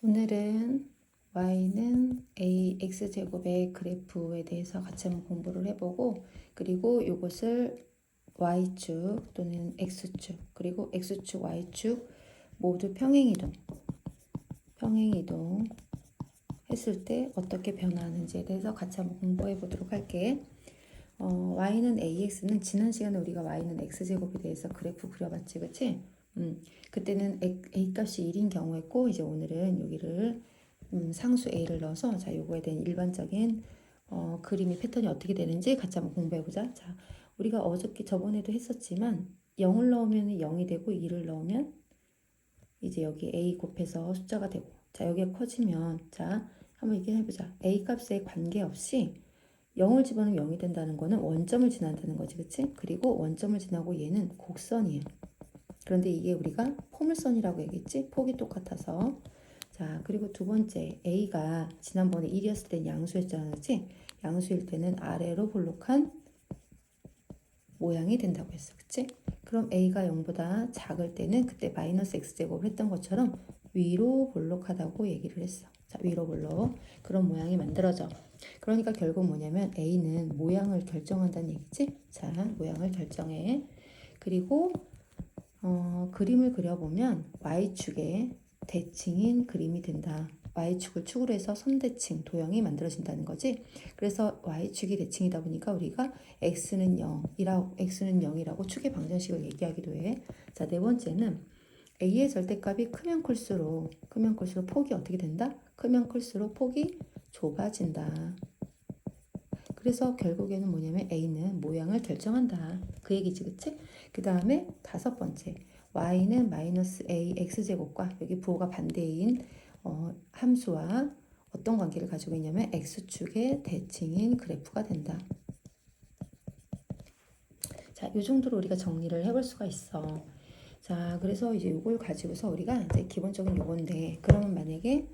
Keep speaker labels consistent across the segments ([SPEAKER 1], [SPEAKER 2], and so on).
[SPEAKER 1] 오늘은 y는 ax제곱의 그래프에 대해서 같이 한번 공부를 해보고, 그리고 이것을 y축 또는 x축, 그리고 x축, y축 모두 평행이동 했을 때 어떻게 변하는지에 대해서 같이 한번 공부해 보도록 할게. y는 ax는 지난 시간에 우리가 y는 x제곱에 대해서 그래프 그려봤지, 그치? 그때는 a 값이 1인 경우였고, 이제 오늘은 여기를 상수 a를 넣어서 자 요거에 대한 일반적인 그림의 패턴이 어떻게 되는지 같이 한번 공부해보자. 자, 우리가 저번에도 했었지만 0을 넣으면 0이 되고 2를 넣으면 이제 여기 a 곱해서 숫자가 되고, 자 여기가 커지면, 자 한번 얘기해 보자. a 값에 관계없이 0을 집어넣으면 0이 된다는 거는 원점을 지난다는 거지, 그치? 그리고 원점을 지나고 얘는 곡선이에요. 그런데 이게 우리가 포물선이라고 얘기했지? 폭이 똑같아서. 자, 그리고 두 번째, a가 지난번에 1이었을 땐 양수였잖아, 그치? 양수일 때는 아래로 볼록한 모양이 된다고 했어, 그치? 그럼 a가 0보다 작을 때는 그때 마이너스 x제곱을 했던 것처럼 위로 볼록하다고 얘기를 했어. 자, 위로 볼록. 그런 모양이 만들어져. 그러니까 결국 뭐냐면 a는 모양을 결정한다는 얘기지? 자, 모양을 결정해. 그리고 그림을 그려보면 y축의 대칭인 그림이 된다. y축을 축으로 해서 선대칭, 도형이 만들어진다는 거지. 그래서 y축이 대칭이다 보니까 우리가 x는 0이라고 축의 방정식을 얘기하기도 해. 자, 네 번째는 a의 절대값이 크면 클수록 폭이 어떻게 된다? 크면 클수록 폭이 좁아진다. 그래서 결국에는 뭐냐면 a는 모양을 결정한다. 그 얘기지, 그치? 그 다음에 다섯 번째, y는 마이너스 a x제곱과 여기 부호가 반대인 함수와 어떤 관계를 가지고 있냐면 x축의 대칭인 그래프가 된다. 자, 이 정도로 우리가 정리를 해볼 수가 있어. 자, 그래서 이제 이걸 가지고서 우리가 이제 기본적인 요건데, 그러면 만약에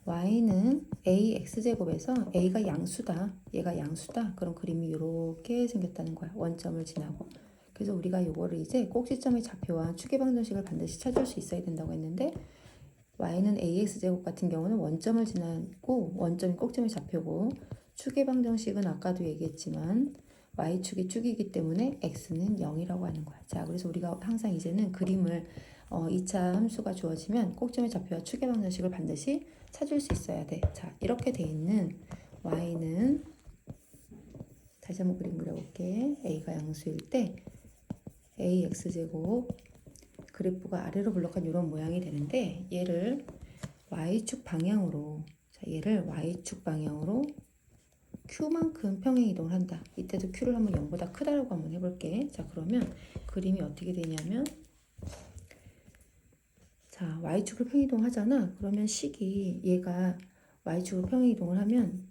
[SPEAKER 1] y는 ax제곱에서 a가 양수다, 얘가 양수다, 그런 그림이 이렇게 생겼다는 거야. 원점을 지나고. 그래서 우리가 요거를 이제 꼭지점의 좌표와 축의 방정식을 반드시 찾을 수 있어야 된다고 했는데, y는 ax제곱 같은 경우는 원점을 지나고 원점이 꼭지점의 좌표고, 축의 방정식은 아까도 얘기했지만 y축이 축이기 때문에 x는 0이라고 하는 거야. 자, 그래서 우리가 항상 이제는 그림을 2차 함수가 주어지면 꼭지점의 좌표와 축의 방정식을 반드시 찾을 수 있어야 돼. 자, 이렇게 돼 있는 y는, 다시 한번 그림 그려볼게. a가 양수일 때 ax제곱 그래프가 아래로 볼록한 이런 모양이 되는데, 얘를 y축 방향으로, 자, 얘를 y축 방향으로 q만큼 평행 이동을 한다. 이때도 q를 한번 0보다 크다라고 한번 해볼게. 자, 그러면 그림이 어떻게 되냐면, 자, y축을 평행 이동하잖아. 그러면 식이 얘가 y축으로 평행 이동을 하면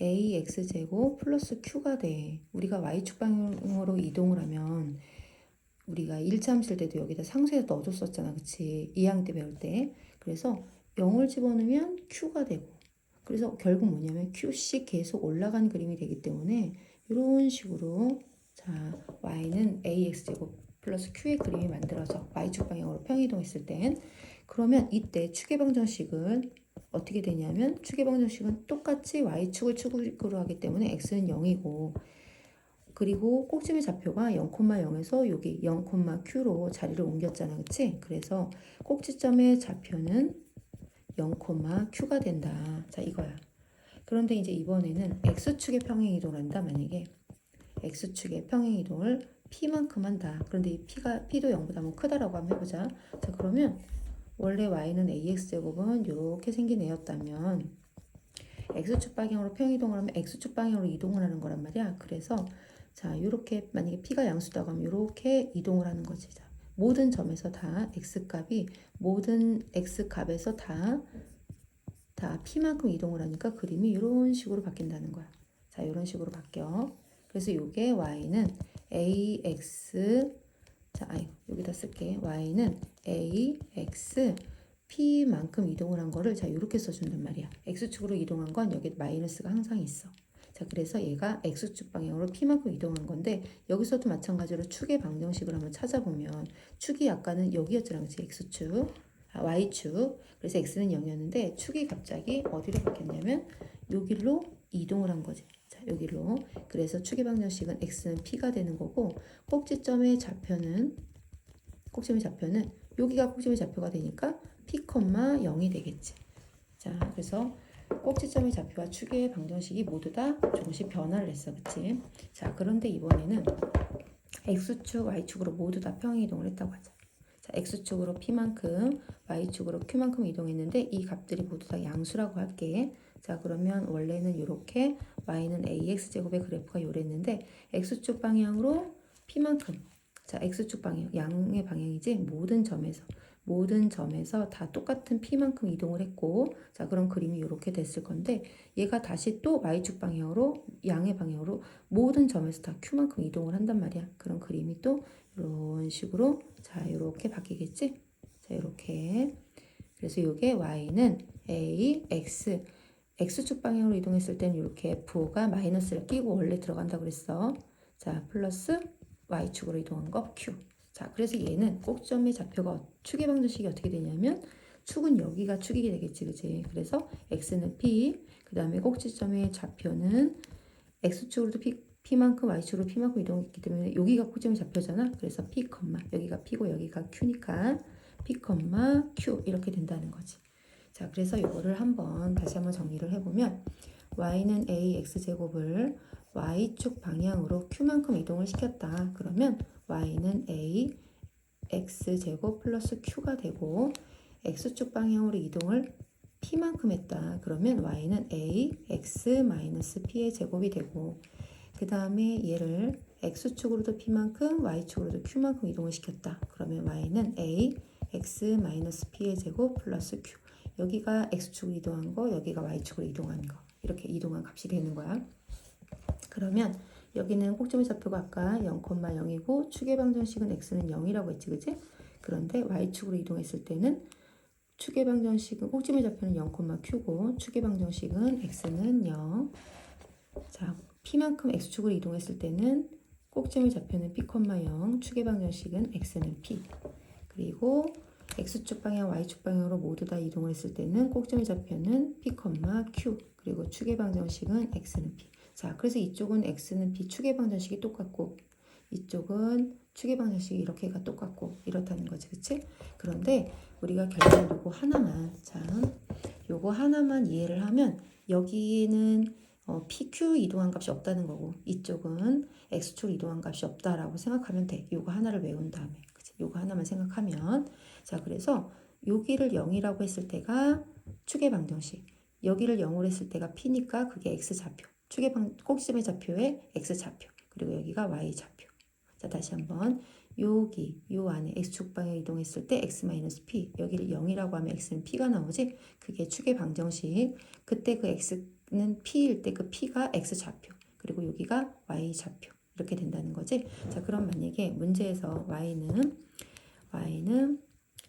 [SPEAKER 1] ax제곱 플러스 q가 돼. 우리가 y축 방향으로 이동을 하면 우리가 1차 함수일 때도 여기다 상수에서 넣어줬었잖아, 그치? 2학년 때 배울 때. 그래서 0을 집어넣으면 q가 되고, 그래서 결국 뭐냐면 q씩 계속 올라간 그림이 되기 때문에 이런 식으로, 자, y는 ax제곱 플러스 q의 그림이 만들어져. y축 방향으로 평이동했을 땐. 그러면 이때 축의 방정식은 어떻게 되냐면, 축의 방정식은 똑같이 y축을 축으로 하기 때문에 x는 0이고, 그리고 꼭지점의 좌표가 0,0에서 여기 0,q로 자리를 옮겼잖아, 그치? 그래서 꼭지점의 좌표는 0,q가 된다. 자, 이거야. 그런데 이제 이번에는 x축의 평행 이동을 한다. 만약에 x축의 평행 이동을 p만큼 한다. 그런데 이 p도 0보다 뭐 크다라고 한번 해보자. 자, 그러면 원래 y는 ax제곱은 이렇게 생긴 애였다면 x축 방향으로 평행 이동을 하면 x축 방향으로 이동을 하는 거란 말이야. 그래서 자, 이렇게 만약에 p가 양수다고 하면 이렇게 이동을 하는 거지. 자, 모든 점에서 다 x값이 모든 x값에서 다 p만큼 이동을 하니까 그림이 이런 식으로 바뀐다는 거야. 자, 이런 식으로 바뀌어. 그래서 이게 y는 ax, 자, 여기다 쓸게. y는 ax p만큼 이동을 한 거를, 자, 이렇게 써준단 말이야. x축으로 이동한 건 여기 마이너스가 항상 있어. 자, 그래서 얘가 x축 방향으로 p만큼 이동한 건데, 여기서도 마찬가지로 축의 방정식을 한번 찾아보면 축이 아까는 여기였잖아, 그치? x축. y축. 그래서 x는 0이었는데 축이 갑자기 어디로 바뀌었냐면 여기로 이동을 한 거지. 자, 여기로. 그래서 축의 방정식은 x는 p가 되는 거고 꼭지점의 좌표는 여기가 꼭지점의 좌표가 되니까 p, 0이 되겠지. 자, 그래서 꼭지점의 좌표와 축의 방정식이 모두 다 조금씩 변화를 했어. 그치? 자, 그런데 이번에는 x축, y축으로 모두 다 평행이동을 했다고 하자. 자, x축으로 p만큼, y축으로 q만큼 이동했는데 이 값들이 모두 다 양수라고 할게. 자, 그러면 원래는 이렇게 y는 ax제곱의 그래프가 요랬는데 x축 방향으로 p만큼, 자, x축 방향, 양의 방향이지 모든 점에서 다 똑같은 p만큼 이동을 했고, 자, 그럼 그림이 이렇게 됐을 건데 얘가 다시 또 y축 방향으로, 양의 방향으로 모든 점에서 다 q만큼 이동을 한단 말이야. 그런 그림이 또 이런 식으로, 자, 이렇게 바뀌겠지? 자, 이렇게. 그래서 이게 y는 x축 방향으로 이동했을 때는 이렇게 f가 마이너스를 끼고 원래 들어간다고 그랬어. 자, 플러스 y축으로 이동한 거 q. 자, 그래서 얘는 꼭점의 좌표가 축의 방정식이 어떻게 되냐면 축은 여기가 축이 되겠지, 그치? 그래서 x는 p, 그 다음에 꼭지점의 좌표는 x축으로도 p만큼 y축으로 p만큼 이동했기 때문에 여기가 꼭지점의 좌표잖아. 그래서 p, 여기가 p고 여기가 q니까 p, q 이렇게 된다는 거지. 자, 그래서 이거를 다시 한번 정리를 해보면 y는 ax제곱을 y축 방향으로 q만큼 이동을 시켰다. 그러면 y는 x제곱 플러스 q가 되고 x축 방향으로 이동을 p만큼 했다. 그러면 y는 ax-p의 제곱이 되고 그 다음에 얘를 x축으로도 p만큼 y축으로도 q만큼 이동을 시켰다. 그러면 y는 ax-p의 제곱 플러스 q. 여기가 x축으로 이동한 거, 여기가 y축으로 이동한 거. 이렇게 이동한 값이 되는 거야. 그러면 여기는 꼭지점의 좌표가 아까 0,0이고 축의 방정식은 x는 0이라고 했지, 그치? 그런데 y축으로 이동했을 때는 축의 방정식은 꼭지점의 좌표는 0,q고 축의 방정식은 x는 0. 자, p만큼 x축으로 이동했을 때는 꼭지점의 좌표는 p, 0, 축의 방정식은 x는 p. 그리고 x축 방향, y축 방향으로 모두 다 이동을 했을 때는 꼭지점의 좌표는 p, q. 그리고 축의 방정식은 x는 p. 자, 그래서 이쪽은 x는 p 축의 방정식이 똑같고 이쪽은 축의 방정식이 이렇게가 똑같고 이렇다는 거지, 그치? 그런데 우리가 결국은 요거 하나만 이해를 하면 여기는 PQ 이동한 값이 없다는 거고 이쪽은 X축 이동한 값이 없다라고 생각하면 돼. 요거 하나를 외운 다음에. 그치? 요거 하나만 생각하면. 자, 그래서 여기를 0이라고 했을 때가 축의 방정식. 여기를 0으로 했을 때가 P니까 그게 X좌표. 꼭지점의 좌표에 X좌표. 그리고 여기가 Y좌표. 자, 다시 한번. 요 안에 X축 방향 이동했을 때 X-P. 여기를 0이라고 하면 X는 P가 나오지? 그게 축의 방정식. 그때 그 X는 P일 때 그 P가 X좌표. 그리고 여기가 Y좌표. 이렇게 된다는 거지? 자, 그럼 만약에 문제에서 Y는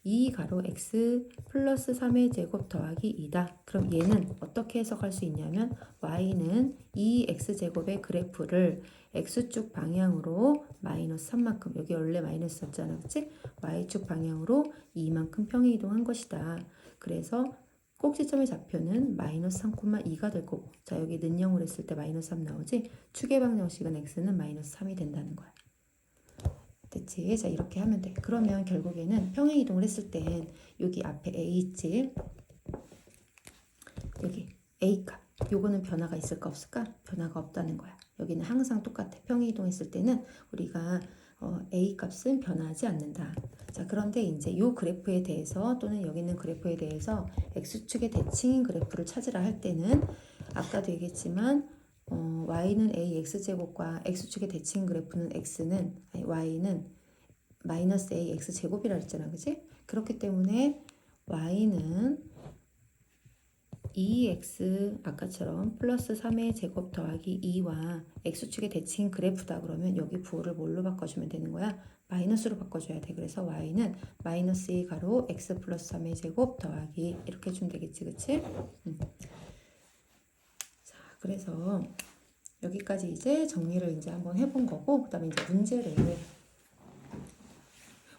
[SPEAKER 1] 2가로 x 플러스 3의 제곱 더하기 2다. 그럼 얘는 어떻게 해석할 수 있냐면 y는 2x제곱의 그래프를 x축 방향으로 마이너스 3만큼, 여기 원래 마이너스였잖아, 그치? y축 방향으로 2만큼 평행 이동한 것이다. 그래서 꼭지점의 좌표는 마이너스 3,2가 될 거고, 자, 여기 는영을 했을 때 마이너스 3 나오지? 축의 방정식은 x는 마이너스 3이 된다는 거야. 됐지? 자, 이렇게 하면 돼. 그러면 결국에는 평행 이동을 했을 땐 여기 앞에 a 있지? 여기 a 값. 요거는 변화가 있을까 없을까? 변화가 없다는 거야. 여기는 항상 똑같아. 평행 이동했을 때는 우리가 a 값은 변화하지 않는다. 자, 그런데 이제 요 그래프에 대해서 또는 여기 있는 그래프에 대해서 x축의 대칭인 그래프를 찾으라 할 때는 아까도 얘기했지만 y는 ax제곱과 x축의 대칭 그래프는 y는 마이너스 ax제곱이라 했잖아, 그치? 그렇기 때문에 y는 2x 아까처럼 플러스 3의 제곱 더하기 2와 x축의 대칭 그래프다 그러면 여기 부호를 뭘로 바꿔주면 되는 거야? 마이너스로 바꿔줘야 돼. 그래서 y는 마이너스 2가로 x 플러스 3의 제곱 더하기 이렇게 해주면 되겠지, 그치? 자, 그래서 여기까지 이제 정리를 이제 한번 해본 거고, 그 다음에 이제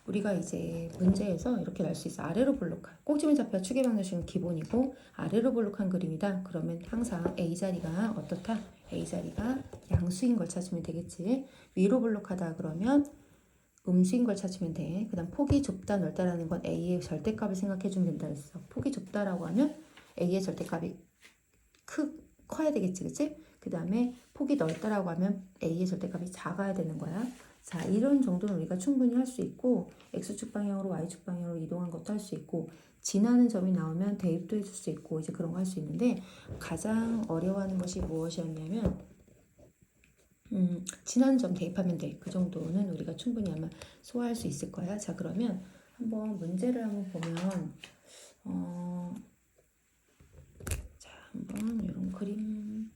[SPEAKER 1] 우리가 이제 문제에서 이렇게 날 수 있어. 아래로 볼록한 꼭지점이 잡혀 축의 방정식은 기본이고 아래로 볼록한 그림이다. 그러면 항상 A 자리가 어떻다? A 자리가 양수인 걸 찾으면 되겠지. 위로 볼록하다 그러면 음수인 걸 찾으면 돼. 그 다음 폭이 좁다 넓다라는 건 A의 절대값을 생각해 주면 된다 했어. 폭이 좁다라고 하면 A의 절대값이 커야 되겠지, 그치? 그 다음에 폭이 넓다라고 하면 A의 절대값이 작아야 되는 거야. 자, 이런 정도는 우리가 충분히 할 수 있고 X축 방향으로 Y축 방향으로 이동한 것도 할 수 있고 지나는 점이 나오면 대입도 해줄 수 있고 이제 그런 거 할 수 있는데 가장 어려워하는 것이 무엇이었냐면 지나는 점 대입하면 돼. 그 정도는 우리가 충분히 아마 소화할 수 있을 거야. 자, 그러면 한번 문제를 한번 보면 자, 한번 이런 그림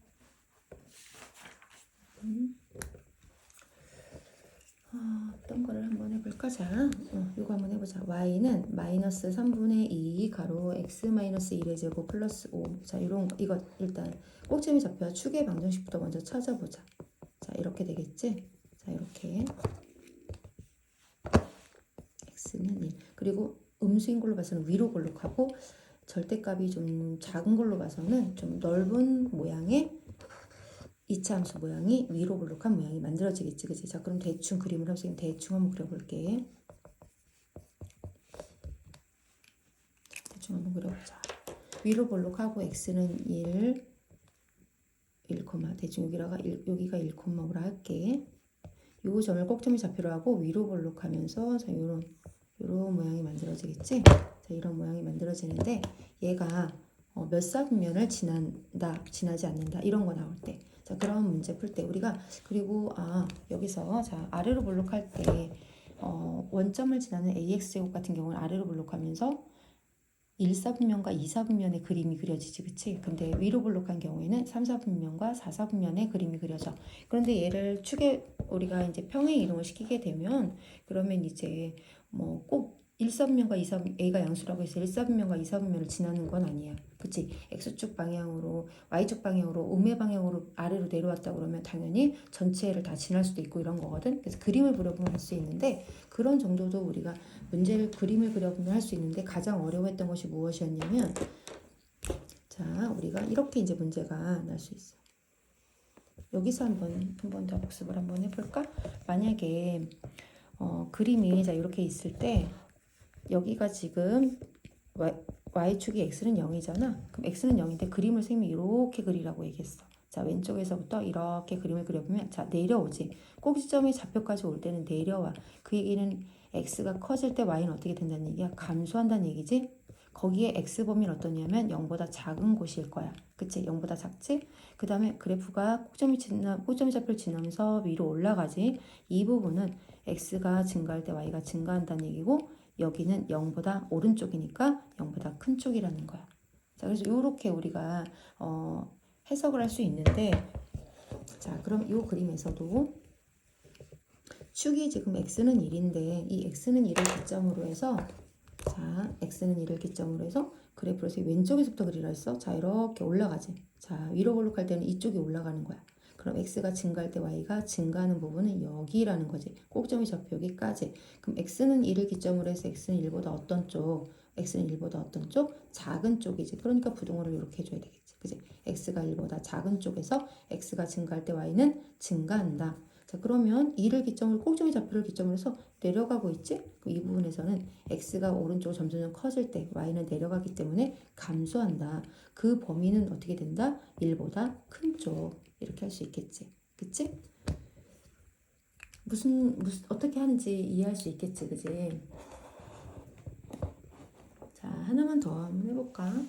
[SPEAKER 1] 어떤 거를 한번 해볼까? 자, 이거 한번 해보자. y는 마이너스 3분의 2 가로 x 마이너스 1의 제곱 플러스 5. 자, 이런 거 이거 일단 꼭지점이 잡혀 축의 방정식부터 먼저 찾아보자. 자, 이렇게 되겠지? 자, 이렇게 x는 1. 그리고 음수인 걸로 봐서는 위로 볼록하고 절대값이 좀 작은 걸로 봐서는 좀 넓은 모양의 이차함수 모양이 위로 볼록한 모양이 만들어지겠지, 그치? 자, 그럼 대충 그림을 선생님 대충 한번 그려볼게. 대충 한번 그려보자. 위로 볼록하고 x는 1, 대충 여기가 1,5라 할게. 요 점을 꼭점이 잡히로 하고 위로 볼록하면서 자, 요런 모양이 만들어지겠지? 자, 이런 모양이 만들어지는데 얘가 몇 사분면을 지나지 않는다 이런 거 나올 때 자, 그런 문제 풀 때 우리가 그리고 여기서 자, 아래로 볼록할 때 원점을 지나는 AX제곱 같은 경우는 아래로 볼록하면서 1사분면과 2사분면의 그림이 그려지지, 그치? 근데 위로 볼록한 경우에는 3사분면과 4사분면의 그림이 그려져. 그런데 얘를 우리가 이제 평행 이동을 시키게 되면 그러면 이제 뭐 꼭 1사분면과 2사분면, A가 양수라고 해서 1사분면과 2사분면을 지나는 건 아니야. 그치? X축 방향으로, Y축 방향으로, 음의 방향으로 아래로 내려왔다 그러면 당연히 전체를 다 지날 수도 있고 이런 거거든. 그래서 그림을 그려보면 할 수 있는데 그런 정도도 우리가 그림을 그려보면 할 수 있는데 가장 어려워했던 것이 무엇이었냐면 자, 우리가 이렇게 이제 문제가 날 수 있어. 여기서 한 번 더 복습을 한번 해볼까? 만약에 그림이 자 이렇게 있을 때 여기가 지금 y축이 x는 0이잖아. 그럼 x는 0인데 그림을 선생님이 이렇게 그리라고 얘기했어. 자, 왼쪽에서부터 이렇게 그림을 그려보면 자, 내려오지. 꼭지점이 좌표까지 올 때는 내려와. 그 얘기는 x가 커질 때 y는 어떻게 된다는 얘기야? 감소한다는 얘기지? 거기에 x범위는 어떠냐면 0보다 작은 곳일 거야. 그치? 0보다 작지? 그 다음에 그래프가 꼭점이 좌표를 지나면서 위로 올라가지. 이 부분은 x가 증가할 때 y가 증가한다는 얘기고 여기는 0보다 오른쪽이니까 0보다 큰 쪽이라는 거야. 자, 그래서 이렇게 우리가 해석을 할 수 있는데 자, 그럼 이 그림에서도 축이 지금 x는 1인데 이 x는 1을 기점으로 해서 자, x는 1을 기점으로 해서 그래프를 왼쪽에서부터 그리라 했어. 자, 이렇게 올라가지. 자, 위로 볼록할 때는 이쪽이 올라가는 거야. 그럼 x가 증가할 때 y가 증가하는 부분은 여기라는 거지. 꼭점이 잡혀 여기까지. 그럼 x는 1을 기점으로 해서 x는 1보다 어떤 쪽? x는 1보다 어떤 쪽? 작은 쪽이지. 그러니까 부등호를 이렇게 해줘야 되겠지. 그지? x가 1보다 작은 쪽에서 x가 증가할 때 y는 증가한다. 자, 그러면 2를 기점으로 꼭점이 좌표를 기점으로 해서 내려가고 있지? 이 부분에서는 x가 오른쪽으로 점점 커질 때 y는 내려가기 때문에 감소한다. 그 범위는 어떻게 된다? 1보다 큰 쪽. 이렇게 할 수 있겠지. 그치? 무슨 어떻게 하는지 이해할 수 있겠지. 그지? 자, 하나만 더 한번 해볼까?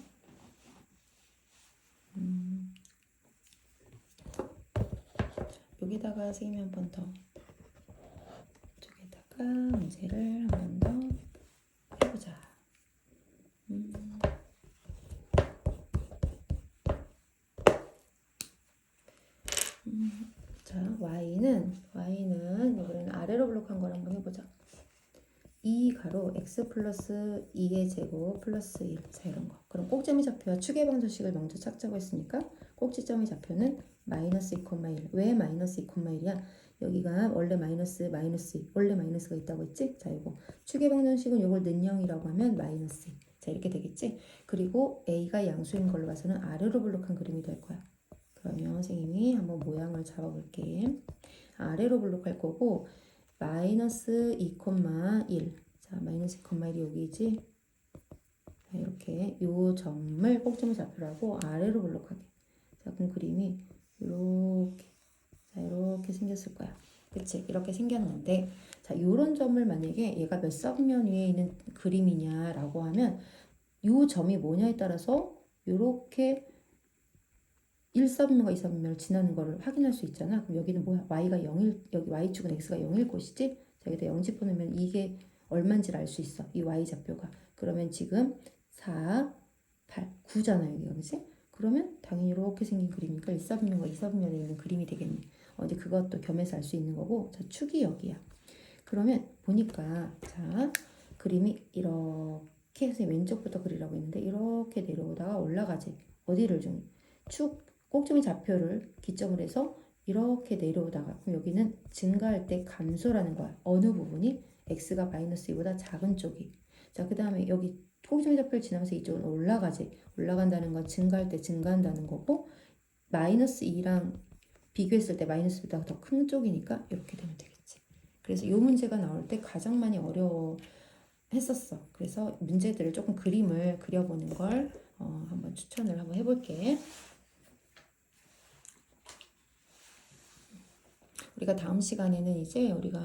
[SPEAKER 1] 여기다가 선생님이 한 번 더 이쪽에다가 문제를 한 번 더 해보자. 자, y는 이번에는 아래로 블록한 걸 한번 해보자. 2 가로 x 플러스 2의 제곱 플러스 1. 자, 이런 거. 그럼 꼭지점의 좌표와 축의 방정식을 먼저 찾자고 했으니까 꼭지점의 좌표는 마이너스 2,1. 왜 마이너스 2,1이야? 여기가 원래 마이너스 2, 원래 마이너스가 있다고 했지? 자, 이거 축의 방정식은 이걸 는영이라고 하면 마이너스 2. 자, 이렇게 되겠지? 그리고 a가 양수인 걸로 봐서는 아래로 블록한 그림이 될 거야. 그러면 선생님이 한번 모양을 잡아볼게. 아래로 블록할 거고 마이너스 2,1. 자, 마이너스 2,1이 여기지. 자, 이렇게 요 점을 꼭점을 잡으라고 아래로 블록하게. 자, 그럼 그림이 이렇게, 자, 이렇게 생겼을 거야. 그치? 이렇게 생겼는데, 자, 요런 점을 만약에 얘가 몇 사분면 위에 있는 그림이냐라고 하면 요 점이 뭐냐에 따라서 요렇게 1사분면과 2사분면을 지나는 거를 확인할 수 있잖아. 그럼 여기는 뭐야? y가 0일, 여기 y축은 x가 0일 곳이지? 자, 여기다 0 집어넣으면 이게 얼마인지를 알 수 있어. 이 y좌표가. 그러면 지금 4, 8, 9잖아, 여기가. 그치? 그러면 당연히 이렇게 생긴 그림이니까 1사분면과 2사분면에 있는 그림이 되겠네. 이제 그것도 겸해서 알 수 있는 거고. 자, 축이 여기야. 그러면 보니까, 자, 그림이 이렇게 해서 왼쪽부터 그리라고 했는데, 이렇게 내려오다가 올라가지. 어디를 좀, 축, 꼭지점의 좌표를 기점으로 해서 이렇게 내려오다가, 그럼 여기는 증가할 때 감소라는 거야. 어느 부분이? x가 마이너스 2보다 작은 쪽이. 자, 그 다음에 여기 꼭지점의 좌표를 지나면서 이쪽으로 올라가지. 올라간다는 건 증가할 때 증가한다는 거고, 마이너스 2랑 비교했을 때 마이너스보다 더 큰 쪽이니까 이렇게 되면 되겠지. 그래서 이 문제가 나올 때 가장 많이 어려워했었어. 그래서 문제들을 조금 그림을 그려보는 걸 한번 추천을 한번 해볼게. 우리가 다음 시간에는 우리가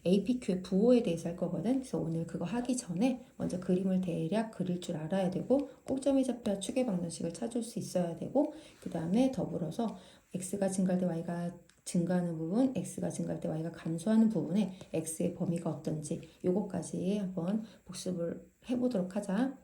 [SPEAKER 1] APQ의 부호에 대해서 할 거거든. 그래서 오늘 그거 하기 전에 먼저 그림을 대략 그릴 줄 알아야 되고 꼭점의 좌표와 축의 방정식을 찾을 수 있어야 되고 그 다음에 더불어서 x가 증가할 때 y가 증가하는 부분, x가 증가할 때 y가 감소하는 부분에 x의 범위가 어떤지 요거까지 한번 복습을 해보도록 하자.